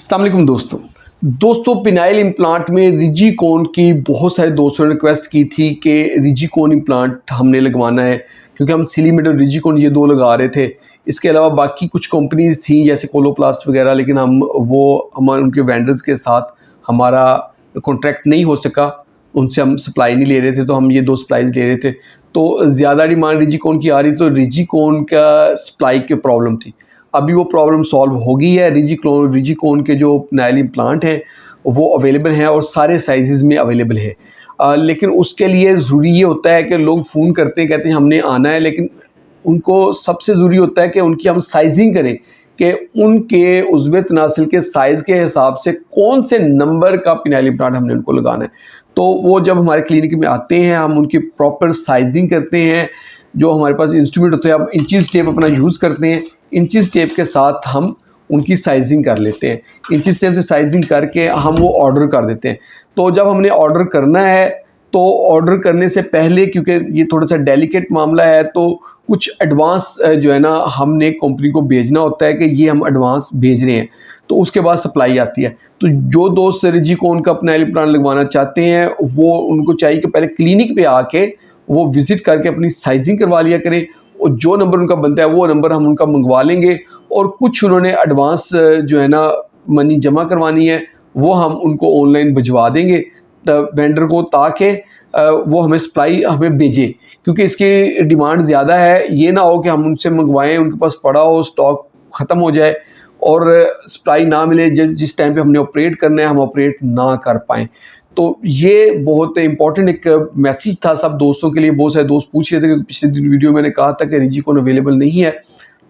अस्सलाम वालेकुम दोस्तों पिनाइल इम्प्लांट में रिजीकोन की बहुत सारे दोस्तों ने रिक्वेस्ट की थी कि रिजीकोन इम्प्लांट हमने लगवाना है, क्योंकि हम सिलीमेड और रिजीकोन ये दो लगा रहे थे। इसके अलावा बाकी कुछ कंपनीज थी जैसे कोलोप्लास्ट वगैरह, लेकिन हमारे उनके वेंडर्स के साथ हमारा कॉन्ट्रैक्ट नहीं हो सका, उनसे हम सप्लाई नहीं ले रहे थे, तो हम ये दो सप्लाईज ले रहे थे। तो ज़्यादा डिमांड रिजीकोन की आ रही, तो रिजीकोन का सप्लाई की प्रॉब्लम थी। अभी वो प्रॉब्लम सॉल्व हो गई है। रिजीकोन के जो पिनाइल इम्प्लांट हैं वो अवेलेबल हैं और सारे साइज़ में अवेलेबल है। लेकिन उसके लिए ज़रूरी ये होता है कि लोग फ़ोन करते हैं, कहते हैं हमने आना है, लेकिन उनको सबसे ज़रूरी होता है कि उनकी हम साइजिंग करें कि उनके उज़्व तनासिल के साइज़ के हिसाब से कौन से नंबर का पिनाइल इम्प्लांट हमने उनको लगाना है। तो वो जब हमारे क्लिनिक में आते हैं, हम उनकी प्रॉपर साइजिंग करते हैं। जो हमारे पास इंस्ट्रूमेंट होते हैं, आप इंचीज़ टेप अपना यूज़ करते हैं, इंचीज़ टेप के साथ हम उनकी साइजिंग कर लेते हैं। इंचीज़ टेप से साइजिंग करके हम वो ऑर्डर कर देते हैं। तो जब हमने ऑर्डर करना है, तो ऑर्डर करने से पहले, क्योंकि ये थोड़ा सा डेलिकेट मामला है, तो कुछ एडवांस जो है ना हमने कंपनी को भेजना होता है कि ये हम एडवांस भेज रहे हैं, तो उसके बाद सप्लाई आती है। तो जो दोस्त रिजीकोन का पिनाइल इम्प्लांट लगवाना चाहते हैं, वो उनको चाहिए कि पहले क्लिनिक पे आके वो विज़िट करके अपनी साइजिंग करवा लिया करें, और जो नंबर उनका बनता है वो नंबर हम उनका मंगवा लेंगे। और कुछ उन्होंने एडवांस जो है ना मनी जमा करवानी है, वो हम उनको ऑनलाइन भिजवा देंगे वेंडर को, ताकि वो हमें सप्लाई हमें भेजे, क्योंकि इसकी डिमांड ज़्यादा है। ये ना हो कि हम उनसे मंगवाएं, उनके पास पड़ा हो, स्टॉक ख़त्म हो जाए और सप्लाई ना मिले, जिस टाइम पे हमने ऑपरेट करना है हम ऑपरेट ना कर पाएँ। तो ये बहुत इंपॉर्टेंट एक मैसेज था सब दोस्तों के लिए। बहुत सारे दोस्त पूछ रहे थे कि पिछले दिन वीडियो मैंने कहा था कि रिजीकोन अवेलेबल नहीं है,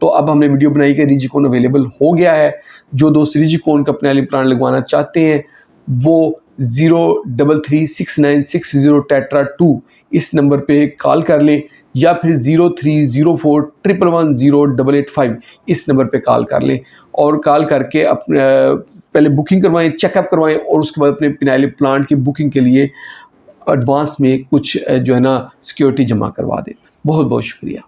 तो अब हमने वीडियो बनाई कि रिजीकोन अवेलेबल हो गया है। जो दोस्त रिजीकोन का पिनाइल इम्प्लांट लगवाना चाहते हैं वो 03369660TETRA2 इस नंबर पे कॉल कर लें, या फिर 0304111085 इस नंबर पे कॉल कर लें, और कॉल करके पहले बुकिंग करवाएं, चेकअप करवाएं, और उसके बाद अपने पिनाइल इम्प्लांट की बुकिंग के लिए एडवांस में कुछ जो है ना सिक्योरिटी जमा करवा दें। बहुत बहुत शुक्रिया।